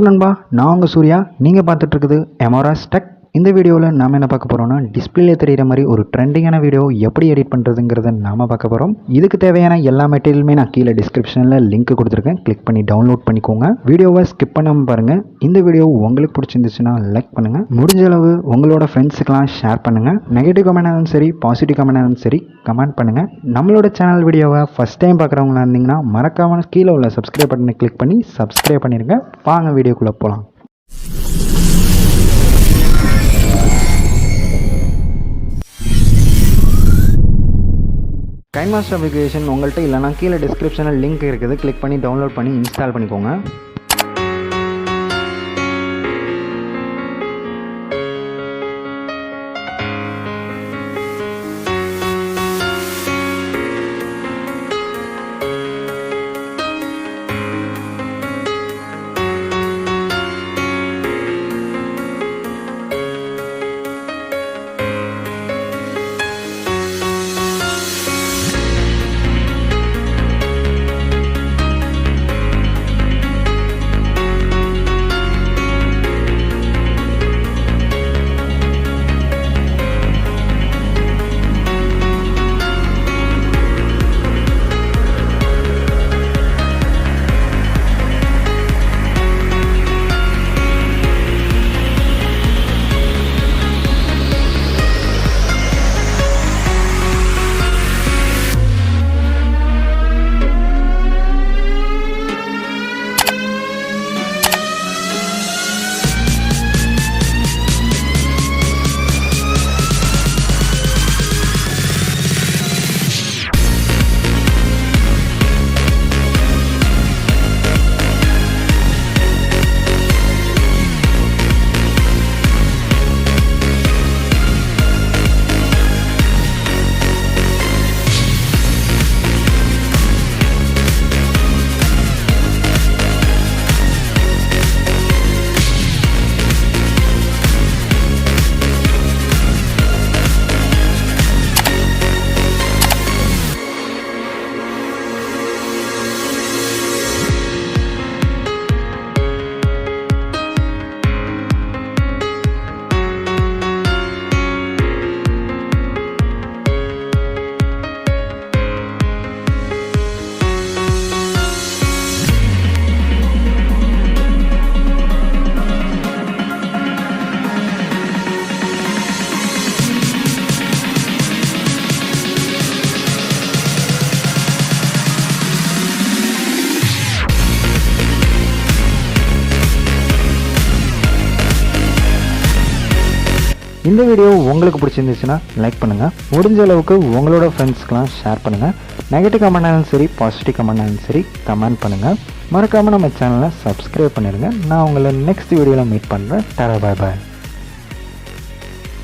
நண்பா, நான் உங்கள் சூர்யா. நீங்கள் பார்த்துட்டு இருக்குது எமோராஸ் டெக். இந்த வீடியோவில் நாம் என்ன பார்க்க போகிறோம்னா, டிஸ்பிளேல தெரிகிற மாதிரி ஒரு ட்ரெண்டிங்கான வீடியோ எப்படி எடிட் பண்ணுறதுங்கிறத நாம் பார்க்க போகிறோம். இதுக்கு தேவையான எல்லா மெட்டீரியலுமே நான் கீழே டிஸ்கிரிப்ஷனில் லிங்க் கொடுத்துருக்கேன். கிளிக் பண்ணி டவுன்லோட் பண்ணிக்கோங்க. வீடியோவை ஸ்கிப் பண்ணாமல் பாருங்கள். இந்த வீடியோ உங்களுக்கு பிடிச்சிருந்துச்சுன்னா லைக் பண்ணுங்கள். முடிஞ்ச அளவு உங்களோட ஃப்ரெண்ட்ஸுக்கெல்லாம் ஷேர் பண்ணுங்கள். நெகட்டிவ் கமெண்டாலும் சரி, பாசிட்டிவ் கமெண்டாலும் சரி கமெண்ட் பண்ணுங்கள். நம்மளோட சேனல் வீடியோவை ஃபஸ்ட் டைம் பார்க்குறவங்களா இருந்தீங்கன்னா மறக்காமல் கீழே உள்ள சப்ஸ்கிரைப் பட்டனை கிளிக் பண்ணி சப்ஸ்கிரைப் பண்ணிடுங்க. வாங்க வீடியோக்குள்ளே போகலாம். கைன்மாஸ்டர் அப்ளிகேஷன் உங்கள்கிட்ட இல்லைனா கீழே டிஸ்கிரிப்ஷனில் லிங்க் இருக்குது. கிளிக் பண்ணி டவுன்லோட் பண்ணி இன்ஸ்டால் பண்ணிக்கோங்க. இந்த வீடியோ உங்களுக்கு பிடிச்சிருந்துச்சுன்னா லைக் பண்ணுங்கள். முடிஞ்ச அளவுக்கு உங்களோட ஃப்ரெண்ட்ஸ்க்கெலாம் ஷேர் பண்ணுங்கள். நெகட்டிவ் கமெண்டாலும் சரி, பாசிட்டிவ் கமெண்டாலும் சரி கமெண்ட் பண்ணுங்கள். மறக்காமல் நம்ம சேனலை சப்ஸ்கிரைப் பண்ணிடுங்க. நான் உங்களை நெக்ஸ்ட் வீடியோவில் மீட் பண்ணுறேன். பாய் பாய்.